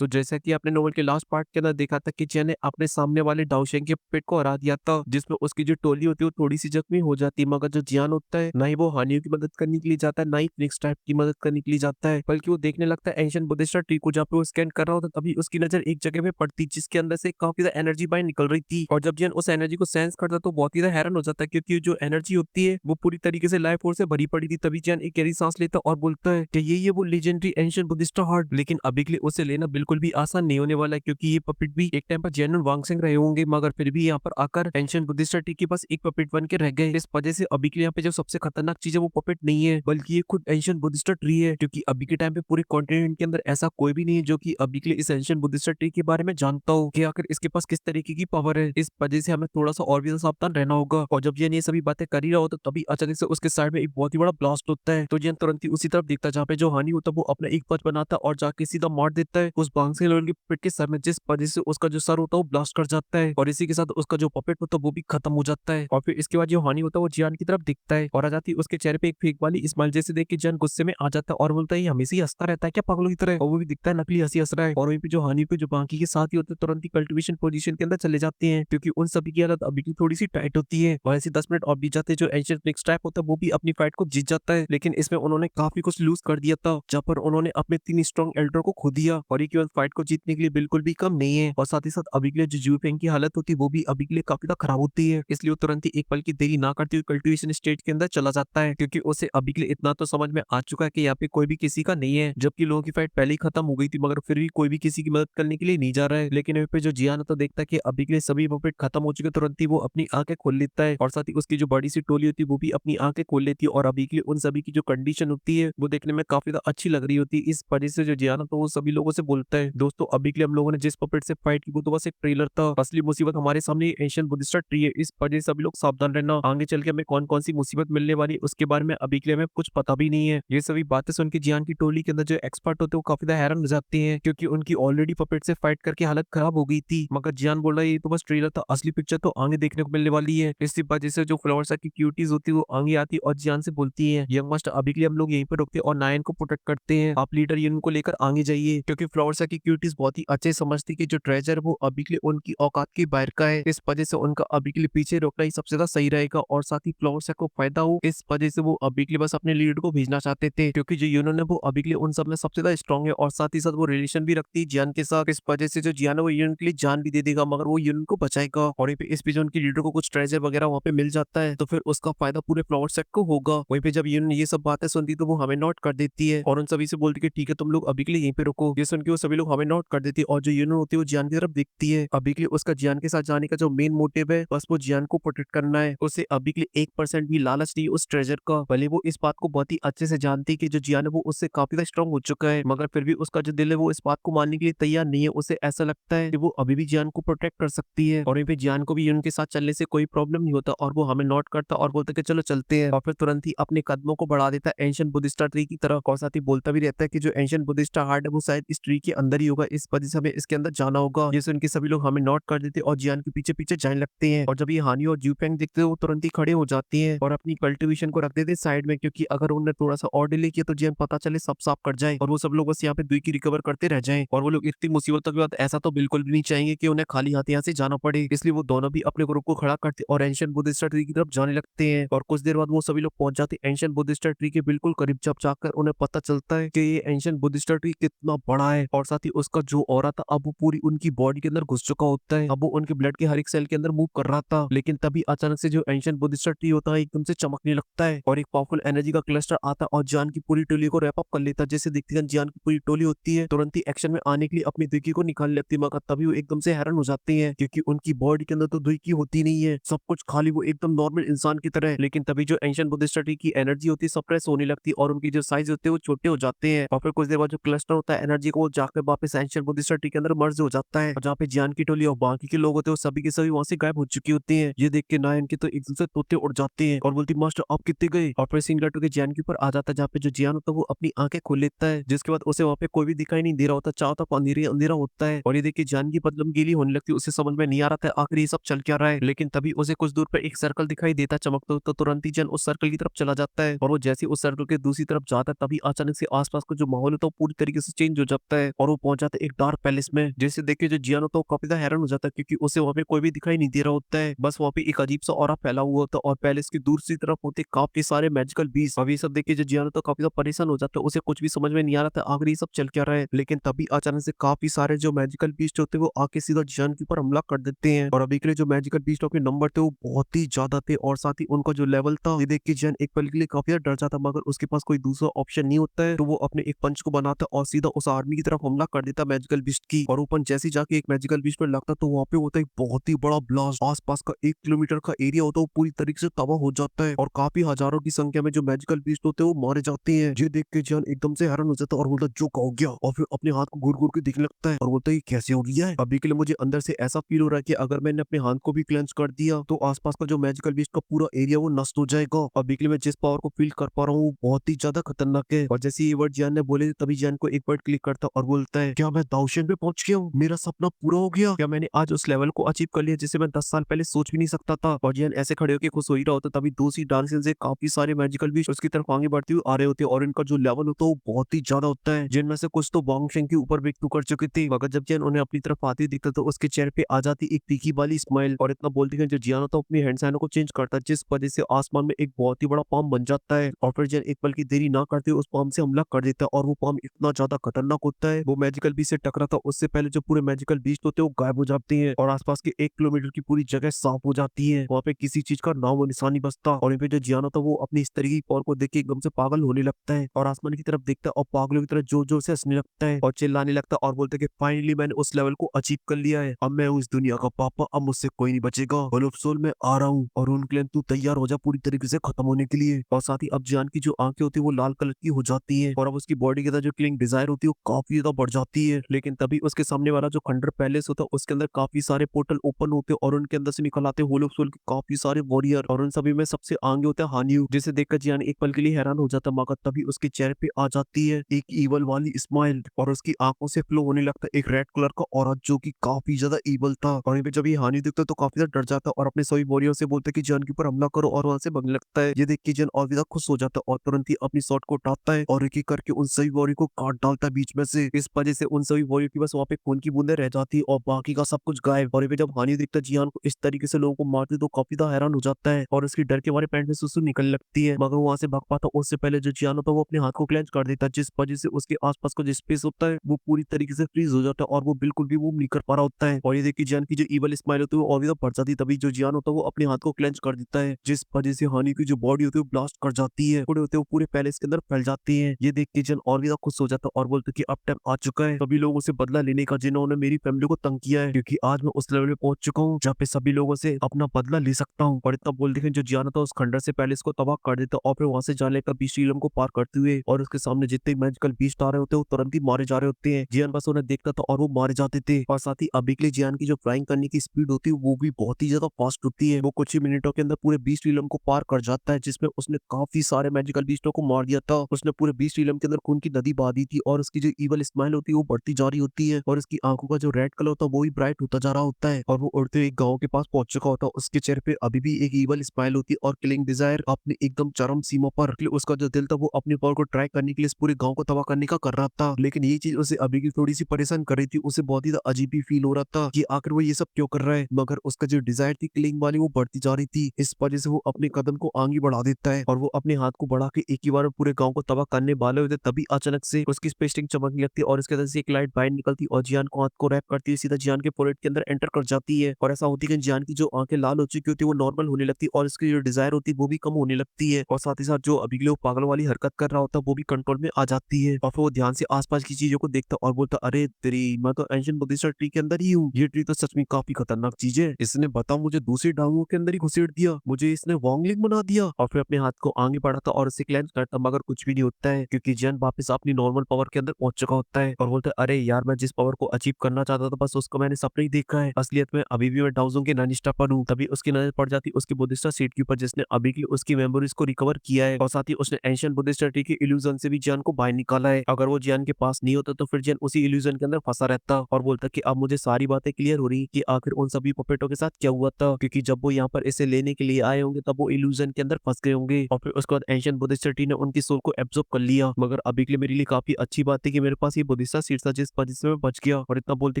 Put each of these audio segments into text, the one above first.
तो जैसा कि आपने नोवेल के लास्ट पार्ट के अंदर देखा था कि जियान ने अपने सामने वाले डाओशेंग के पेट को हरा दिया था, जिसमें उसकी जो टोली होती है वो थोड़ी सी जख्मी हो जाती है, मगर जो जियान होता है ना ही वो हानियों की मदद करने के लिए जाता है, ना ही फिनिक्स टाइप की मदद करने के लिए जाता है, बल्कि वो देखने लगता है एंशिएंट बुद्धिस्ट ट्री को, जहाँ पे वो स्कैन कर रहा होता है। तभी उसकी नजर एक जगह पे पड़ती जिसके अंदर से काफी ज्यादा एनर्जी बाहर निकल रही थी, और जब जियान उस एनर्जी को सेंस करता तो बहुत ही ज्यादा हैरान हो जाता है, क्योंकि जो एनर्जी होती है वो पूरी तरीके से लाइफ फोर्स से भरी पड़ी थी। तभी जियान एक गहरी सांस लेता और बोलता है कि ये वो लेजेंडरी एंशिएंट बुद्धिस्ट हार्ट, लेकिन अभी के लिए उसे लेना बिल्कुल भी आसान नहीं होने वाला है, क्योंकि ये पपेट भी एक टाइम पर जेनरल वांगसिंग रहे होंगे, मगर फिर भी यहाँ पर आकर एंशिएंट बुद्धिस्ट ट्री के पास एक पपेट बन के रह गए। इस वजह से अभी के लिए यहाँ पे जो सबसे खतरनाक चीज है वो पपेट नहीं है, बल्कि ये खुद एंशिएंट बुद्धिस्ट ट्री है, क्योंकि अभी के टाइम पे पूरे कॉन्टिनेंट के अंदर ऐसा कोई भी नहीं है जो कि अभी के लिए इस एंशिएंट बुद्धिस्ट ट्री के बारे में जानता हो कि आखिर इसके पास किस तरीके की पावर है। इस वजह से हमें थोड़ा सा और भी ज्यादा सावधान रहना होगा। और जब ये सभी बातें कर ही रहा होता तभी अचानक से उसके साइड में एक बहुत ही बड़ा ब्लास्ट होता है, तो जियान तुरंत ही उसी तरफ देखता है जहाँ पे जो हानि होता है वो अपना एक पंच बनाता है और जाके सीधा मार देता है उस बांग से के पेट के सर में, जिस वजह से उसका जो सर होता है वो ब्लास्ट कर जाता है, और इसी के साथ उसका जो पपेट होता है वो भी खत्म हो जाता है। और फिर इसके बाद जो हानि होता है वो जियान की तरफ दिखता है और आ जाती है उसके चेहरे पे एक फेक वाली स्माइल, जैसे देख के जियान गुस्से में आ जाता है और बोलता है ये हमेशा ही हंसता रहता है क्या पागलों की तरह, और वो भी दिखता है नकली हंसी हंस रहा है। और वहीं पे जो हानि पे जो बाकी के साथ ही होते हैं तुरंत ही कल्टिवेशन पोजीशन के अंदर चले जाते हैं, क्योंकि उन सभी की हालत अभी की थोड़ी सी टाइट होती है। और ऐसे 10 मिनट और बीत जाते हैं, जो एंशिएंट नेक्स्ट टाइप होता है वो भी अपनी फाइट को जीत जाता है, लेकिन इसमें उन्होंने काफी कुछ लूज कर दिया था, जहाँ पर उन्होंने अपने 3 स्ट्रॉन्ग एल्डर को खो दिया, और ये केवल फाइट को जीतने के लिए बिल्कुल भी कम नहीं है। और साथ ही साथ अभी के लिए जो जू फेंग की हालत होती है वो भी अभी के लिए काफी ज्यादा खराब होती है, इसलिए वो तुरंत ही एक पल की देरी ना करते हुए कल्टिवेशन स्टेज के अंदर चला जाता है, क्योंकि उसे अभी के लिए इतना तो समझ में आ चुका है कि यहाँ पे कोई भी किसी का नहीं है, जबकि लोगों की फाइट पहले ही खत्म हो गई थी, मगर फिर भी कोई भी किसी की मदद करने के लिए नहीं जा रहा है। लेकिन यहाँ पे जो जियान तो देखता है कि अभी के लिए सभी मोपेट खत्म हो चुके, तुरंत ही वो अपनी आंखें खोल लेता है, और साथ ही उसकी जो बड़ी सी टोली होती है वो भी अपनी आंखें खोल लेती है, और अभी के लिए उन सभी की जो कंडीशन होती है वो देखने में काफी ज्यादा अच्छी लग रही होती है। इस वजह से जो जियान तो वो सभी लोगों से बोलता है, दोस्तों अभी के लिए हम लोगों ने जिस पपेट से फाइट की वो तो बस एक ट्रेलर था, असली मुसीबत हमारे सामने एशियन बुद्धिस्ट ट्री है। इस वजह से सभी लोग सावधान रहना, आगे चल के हमें कौन कौन सी मुसीबत मिलने वाली है उसके बारे में अभी के लिए हमें कुछ पता भी नहीं है। ये सभी बातें सुन के जियान की टोली के अंदर जो एक्सपर्ट होते हैं वो काफी ज्यादा हैरान हो जाते हैं, क्योंकि उनकी ऑलरेडी पपेट से फाइट करके हालत खराब हो गई थी, मगर जियान बोल रहा है ये तो बस ट्रेलर था, असली पिक्चर तो आगे देखने को मिलने वाली है। इसी वजह से जो फ्लावर्स की क्यूटीज होती है वो आगे आती है और जियान से बोलती है यंग मास्टर अभी के लिए हम लोग यहीं पर रुकते हैं और नायन को प्रोटेक्ट करते हैं, आप लीडर यून को लेकर आगे जाइए, क्योंकि फ्लावर्स की क्यूटीज बहुत ही अच्छे समझती कि जो ट्रेजर वो अभी के लिए उनकी औकात की बाहर का है, इस वजह से उनका अभी के लिए पीछे रोकना ही सबसे ज्यादा सही रहेगा, और साथ ही फ्लावर्स को फायदा हो, इस वजह से वो अभी के लिए बस अपने लीडर को भेजना चाहते थे, क्योंकि जो यूनियन है वो अभी के लिए उन सब में सबसे ज्यादा स्ट्रॉन्ग है, और साथ ही साथ वो रिलेशन भी रखती है जियान के साथ, इस वजह से जो जियान है वो यूनियन के लिए जान भी दे देगा, मगर वो यूनियन को बचाएगा। और वहीं पे इस पे जो उनकी लीडर को कुछ ट्रेजर वगैरह वहाँ पे मिल जाता है, तो फिर उसका फायदा पूरे फ्लावर सेट को होगा। वहीं पे जब यूनियन ये सब बातें सुनती तो वो हमें नोट कर देती है और उन सभी से बोलती है ठीक है तुम लोग अभी के लिए यहीं पे रुको। ये सुन के वो सभी लोग हमें नोट कर देती है, और जो यूनियन होती है वो जियान की तरफ देखती है। अभी के लिए उसका जियान के साथ जाने का जो मेन मोटिव है बस वो जियान को प्रोटेक्ट करना है, उसे अभी के लिए 1% भी लालच नहीं उस ट्रेजर का, भले वो इस बात को बहुत ही अच्छे से जानती है कि जो जियान है वो उससे काफी ज्यादा स्ट्रॉन्ग हो चुका है, मगर फिर भी उसका जो दिल है वो इस बात को मानने के लिए तैयार नहीं है। उसे ऐसा लगता है कि वो अभी भी जियान को प्रोटेक्ट कर सकती है, और वहीं पे जियान को भी यूनियन के साथ चलने से कोई प्रॉब्लम नहीं होता, और वो हमें नोट करता और बोलता कि चलो चलते हैं, और फिर तुरंत ही अपने कदमों को बढ़ा देता है एंशिएंट बुद्धिस्ट ट्री की तरफ, और साथ ही बोलता भी रहता है कि जो एंशिएंट बुद्धिस्ट हार्ट है वो शायद इस ट्री के अंदर ही होगा, इस वजह से हमें इसके अंदर जाना होगा। ये सुन के सभी लोग हमें नोट कर देते और जियान के पीछे पीछे जाने लगते हैं, और जब ये हानि और जूफेंग देखते हैं वो तुरंत ही खड़े हो जाती हैं और अपनी कल्टिवेशन को रख देते साइड में, क्योंकि अगर उन्होंने थोड़ा सा और डिले किया तो जियान पता चले सब साफ कर जाए और वो सब लोग बस यहाँ पे दुई की रिकवर करते रह जाएं, और वो लोग इतनी मुसीबतों के बाद ऐसा तो बिल्कुल भी नहीं चाहेंगे कि उन्हें खाली हाथ यहाँ से जाना पड़े, इसलिए वो दोनों भी अपने ग्रुप को खड़ा करते और एंशिएंट बुद्धिस्ट ट्री की तरफ जाने लगते हैं। और कुछ देर बाद वो सभी लोग पहुंच जाते हैं एंशिएंट बुद्धिस्ट ट्री के बिल्कुल करीब, जब जाकर उन्हें पता चलता है कि ये एंशिएंट बुद्धिस्ट ट्री कितना बड़ा है, और साथ ही उसका जो ऑरा था अब वो पूरी उनकी बॉडी के अंदर घुस चुका होता है, अब वो उनके ब्लड के हर एक सेल के अंदर मूव कर रहा था। लेकिन तभी अचानक से जो एंशिएंट बुद्धिस्ट ट्री होता है एकदम से चमकने लगता है और एक पावरफुल एनर्जी का क्लस्टर आता है और जान की पूरी टोली को रैप अप कर लेता है। जैसे देखते हैं जान की पूरी टोली होती है तुरंत ही एक्शन में आने के लिए अपनी दुई को निकाल लेती है, मगर तभी वो एकदम से हैरान हो जाते हैं क्योंकि उनकी बॉडी के अंदर तो दुई होती नहीं है, सब कुछ खाली वो एकदम नॉर्मल इंसान की तरह है। लेकिन तभी जो एंशिएंट बुद्धिस्ट ट्री की एनर्जी होती है सप्रेस होने लगती है और उनकी जो साइज होते हैं वो छोटे हो जाते हैं, और फिर कुछ देर बाद जो क्लस्टर होता है एनर्जी को वो जाकर वापस एंशिएंट बुद्धिस्ट ट्री के अंदर मर्ज हो जाता है, और जहाँ पे जान की टोली और बाकी के लोग होते हैं वो सभी के सभी वहां से गायब हो चुकी होती है। ये देख के नायन की तो एकदम से तोते उड़ जाते हैं और बोलती मास्टर आप कितने गए, और फिर सीन कट के जियान के ऊपर आ जाता है जहाँ पे जो जियान होता है वो अपनी आंखें खोल लेता है, जिसके बाद उसे वहाँ पे कोई भी दिखाई नहीं दे रहा होता, चारों तरफ अंधेरा अंधेरा होता है, और ये देख के जियान की बदलम गीली होने लगती है, उसे समझ में नहीं आ रहा था आखिर ये सब चल क्या रहा है। लेकिन तभी उसे कुछ दूर पर एक सर्कल दिखाई देता चमकता, तो तुरंत ही जियान उस सर्कल की तरफ चला जाता है, और वो जैसे उस सर्कल के दूसरी तरफ जाता है तभी अचानक से आसपास का जो माहौल होता है वो पूरी तरीके से चेंज हो जाता है, और वो पहुंच जाता है एक डार्क पैलेस में। जैसे देख के जो जियान होता है वो काफी ज्यादा हैरान हो जाता है क्योंकि उसे वहाँ पे कोई भी दिखाई नहीं दे रहा होता है, बस वहाँ पे एक अजीब सा ऑरा फैला हुआ होता है और पैलेस की दूसरी तरफ होते काफी सारे मैजिकल बीस्ट। अब ये सब देख के जो जियान होता है काफी ज्यादा परेशान हो जाता है, उसे कुछ भी समझ में नहीं आ रहा था आखिर ये सब चल क्या रहा है। लेकिन तभी अचानक से काफी सारे जो मैजिकल बीस्ट होते हैं वो आके सीधा जियान के ऊपर हमला कर देते हैं। और अभी के लिए जो मैजिकल बीस्ट के नंबर थे वो बहुत ही ज्यादा थे और साथ ही उनका जो लेवल था ये देख के जियान एक पल के लिए काफी ज्यादा डर जाता, मगर उसके पास कोई दूसरा ऑप्शन नहीं होता है, तो वो अपने एक पंच को बनाता और सीधा उस आर्मी की तरफ हमला कर देता मैजिकल बीस्ट की। और वो पंच जैसे ही जाके एक मैजिकल बीस्ट पर लगता तो वहाँ पे होता है एक बहुत ही बड़ा ब्लास्ट। आसपास का 1 किलोमीटर का एरिया होता है वो पूरी तरीके से तबाह हो जाता है और काफी हजारों की संख्या में जो मैजिकल बीस्ट होते हैं वो मारे जाते हैं। ये देख के जियान एकदम से हैरान हो जाता है और बोलता जो हो गया, और फिर अपने हाथ को घूर घूर के दिखने लगता है और बोलता है ये कैसे हो गया है। अभी के लिए मुझे अंदर से ऐसा फील हो रहा है कि अगर मैंने अपने हाथ को भी क्लेंस कर दिया तो आसपास का जो मैजिकल बीस्ट का पूरा एरिया वो नष्ट हो जाएगा। अभी के लिए मैं जिस पावर को फील कर पा रहा हूँ वो बहुत ही ज्यादा खतरनाक है। और जैसे ये वर्ड जियान ने बोले तभी जियान को एक वर्ड क्लिक करता और बोलता है क्या मैं दाऊशेन पे पहुंच गया हूँ, मेरा सपना पूरा हो गया, क्या मैंने आज उस लेवल को अचीव कर लिया जिसे मैं 10 साल पहले सोच भी नहीं सकता था। और जियान ऐसे खड़े होकर खुश हो ही रहा होता तभी दूसरी डायरेक्शन से काफी सारे मैजिकल बीस्ट उसकी तरफ आगे बढ़ते हुए आ रहे होते और इनका जो लेवल होता है वो बहुत ही ज्यादा होता है, जिनमें से कुछ तो वांगशेंग के ऊपर ब्रेक थ्रू कर चुके थे। मगर जब जियान उन्हें अपनी तरफ आते दिखता तो उसके चेहरे पे आ जाती एक तीखी वाली स्माइल और इतना बोलती है जो जियान होता है अपनी हैंड साइनों को चेंज करता है, जिस वजह से आसमान में एक बहुत ही बड़ा पाम बन जाता है। और फिर जियान एक पल की देरी ना करते उस पाम से हमला कर देता है और वो पाम इतना ज्यादा खतरनाक होता है वो मैजिकल बीस्ट से टकराता उससे पहले जो पूरे मैजिकल बीस्ट होते हैं वो गायब हो जाते हैं और आसपास के 1 किलोमीटर की पूरी जगह साफ हो जाती है। वहाँ पे किसी चीज का नामो निशानी बचता और यहाँ पे जो जियान होता है वो अपनी इस तरीके की पावर को देख के एकदम से पागल होने लगता है और आसमान की तरफ देखता है और पागलों की तरह जोर जोर से हंसने लगता है और चिल्लाने लगता है और बोलता है कि फाइनली मैंने उस लेवल को अचीव कर लिया है, अब मैं हूँ इस दुनिया का पापा, अब मुझसे कोई नहीं बचेगा, सोल मैं आ रहा हूँ। और उनके तू तैयार हो जा पूरी तरीके से खत्म होने के लिए। और साथ ही अब जियान की जो आंखें होती है वो लाल कलर की हो जाती है और अब उसकी बॉडी के अंदर जो किलिंग डिजायर होती है वो काफी ज्यादा बढ़ जाती है। लेकिन तभी उसके सामने वाला जो खंडर पैलेस होता है उसके अंदर काफी सारे पोर्टल ओपन होते हैं और उनके अंदर से निकल आते होलो सोल के काफी सारे वॉरियर और उन सभी में सबसे आगे होता है हानियू, जिसे देखकर जियान एक पल के लिए हैरान हो जाता मगर तभी उसके चेहरे पे आ जाती है एक ईवल वाली स्माइल और उसकी आंखों से फ्लो होने लगता है एक रेड कलर का ऑरा जो कि काफी ज्यादा ईवल था। और वहीं पे जब ये हानि दिखता है तो काफी ज्यादा डर जाता है और अपने सभी वॉरियर से बोलता है कि जियान के ऊपर हमला करो और वहां से भगने लगता है। ये देख के जियान और भी ज्यादा खुश हो जाता है और तुरंत ही अपनी शॉट को उठाता है और एक एक करके उन सभी वॉरियर को काट डालता है बीच में से। इस वजह से उन सभी वॉरियर की बस वहाँ पे खून की बूंदे रह जाती है और बाकी का सब कुछ गायब। और ये जब हानि दिखता है जियान को इस तरीके से लोगों को मारते तो काफी ज्यादा हैरान हो जाता है और उसकी डर के मारे पैंट में सुसु निकलने लगती है, मगर वहां से भाग पाता उससे पहले जो जियान होता है वो अपने हाथ को क्लेंच कर देता है, जिस वजह से उसके आसपास का जो स्पेस होता है वो पूरी तरीके से फ्रीज हो जाता है और वो बिल्कुल भी मूव नहीं कर पा रहा होता है। और ये देखिए जियान की जो ईवल स्माइल होती है वो और भी ज्यादा बढ़ जाती है, तभी जो जियान होता है वो अपने हाथ को क्लेंच कर देता है, जिस वजह से हानि की जो बॉडी होती है वो ब्लास्ट कर जाती है, थोड़े होते वो पूरे पैलेस के अंदर फैल जाती है। ये देख के जियान और भी ज्यादा खुश हो जाता है और बोलते कि अब टाइम आ चुका है सभी लोगों से बदला लेने का जिन्होंने मेरी फैमिली को तंग किया है, क्योंकि आज मैं उस लेवल पे पहुंच चुका हूँ जहाँ पे सभी लोगों से अपना बदला ले सकता हूँ। और इतना बोल देखें जो जियान होता है उस खंडर से पैलेस को तबाह कर देता और फिर वहां से जाने का बीच शीलम को पार करते हुए और उसके सामने जितने मैजिकल बीस्ट आ रहे होते हैं वो तुरंत ही मारे जा रहे होते हैं। जियान बस उन्हें देखता था और वो मारे जाते थे। और साथ ही अभी के लिए जियान की जो फ्लाइंग करने की स्पीड होती है वो भी बहुत ही ज्यादा फास्ट होती है, वो कुछ ही मिनटों के अंदर पूरे बीस्ट शीलम को पार कर जाता है, जिसमें उसने काफी सारे मैजिकल बीस्टों को मार दिया था। उसने पूरे बीस्ट शीलम के अंदर खून की नदी बहा दी थी और उसकी जो ईवल स्माइल होती है वो बढ़ती जा रही होती है और उसकी आंखों का जो रेड कलर होता है वो भी ब्राइट होता जा रहा होता है और वो उड़ते हुए एक गांव के पास पहुंच चुका होता है। उसके चेहरे पे अभी भी एक ईवल स्माइल होती है और किलिंग डिजायर अपनी एकदम चरम सीमा पर। उसका जो दिल था वो अपनी पावर को ट्राई करने के लिए इस पूरे गांव को तबाह करने का कर रहा था, लेकिन ये चीज उसे अभी की थोड़ी सी परेशान कर रही थी। उसे बहुत ही अजीब ही फील हो रहा था कि आखिर वो ये सब क्यों कर रहा है, मगर उसका जो डिजायर थी किलिंग वाली वो बढ़ती जा रही थी। इस वजह से वो अपने कदम को आगे बढ़ा देता है और वो अपने हाथ को बढ़ा के एक ही बार पूरे गांव को तबाह करने वाले होते तभी अचानक से उसकी स्पेस्टिंग चमकने लगती है और इसके अंदर से एक लाइट बाहर निकलती और जियान को हाथ को रैप करती है सीधा जियान के फोrehead के अंदर एंटर कर जाती है। और ऐसा होती है कि जियान की जो आंखें लाल हो चुकी होती है वो नॉर्मल होने लगती है और इसकी जो डिजायर होती है वो भी कम होने लगती है और साथ ही साथ जो अभी के लिए वो पागल वाली हरकत कर रहा होता है वो भी कंट्रोल में आ जाती है। और फिर वो ध्यान से आसपास की चीजों को देखता और बोलता अरे तेरी मैं तो एंशिएंट बुद्धिस्ट ट्री के अंदर ही हूँ, ये ट्री तो सच में काफी खतरनाक चीज है, इसने बताओ मुझे दूसरी डांगों के अंदर ही घुसेड़ दिया, मुझे इसने वॉन्गलिंग बना दिया। और फिर अपने हाथ को आगे बढ़ाता और उसे क्लेंच करता मगर कुछ भी नहीं होता है क्योंकि जियान वापस अपनी नॉर्मल पावर के अंदर पहुंच चुका होता है और बोलता है अरे यार मैं जिस पावर को अचीव करना चाहता था बस उसको मैंने सपना ही देखा है, असलियत में अभी भी मैं डाउजों के नानिस्टा पर हूँ। तभी उसकी नजर पड़ जाती उसकी बुद्धिस्टा सीट के ऊपर जिसने अभी की उसकी मेमोरीज को रिकवर किया है और साथ ही उसने एंशिएंट बुद्धिस्ट ट्री के इल्यूजन से भी जियान को बाहर निकाला है। अगर वो जियान के पास नहीं होता तो फिर जियान उसी इल्यूजन के अंदर फंसा रहता और बोलता कि अब मुझे सारी बातें क्लियर हो रही कि आखिर उन सभी पपेटों के साथ क्या हुआ था, क्योंकि जब वो यहाँ पर इसे लेने के लिए आए होंगे तब वो इल्यूजन के अंदर फंस गए होंगे और फिर उसके बाद एंशिएंट बुद्धिस्ट ट्री ने उनकी सोल को एब्जॉर्ब कर लिया। मगर अभी के लिए मेरे लिए काफी अच्छी बात है कि मेरे पास ये बुद्धिसा सीट था जिस वजह से मैं बच गया। और इतना बोलते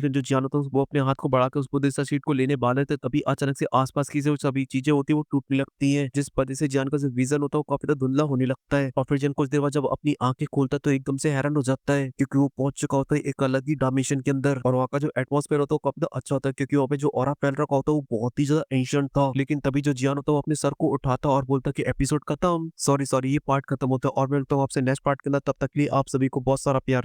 कि जो जियान होता है वो अपने हाथ को बढ़ाकर उस बुद्धिसा सीट को लेने वाले थे, तभी अचानक से आसपास की जो सभी चीजें होती है वो टूटने लगती है, जिस वजह से जियान का जो विजन होता है वो काफी ज्यादा धुंधला होने लगता है। और फिर जियान कुछ देर बाद जब अपनी आंखें खोलता है तो एकदम से हैरान हो जाता है, क्योंकि वो पहुंच चुका होता है एक अलग ही डायमेंशन के अंदर। और वहाँ का जो एटमॉस्फेयर होता है वो काफी ज्यादा अच्छा होता है, क्योंकि वहाँ पे जो ऑरा फैल रखा होता है वो बहुत ही ज्यादा एंशिएंट था। लेकिन तभी जो जियान होता है वो अपने सर को उठाता और बोलता कि एपिसोड खत्म, सॉरी सॉरी ये पार्ट खत्म होता है। और मैं मिलता हूँ आपसे नेक्स्ट पार्ट के अंदर, तब तक के लिए आप सभी को बहुत सारा प्यार।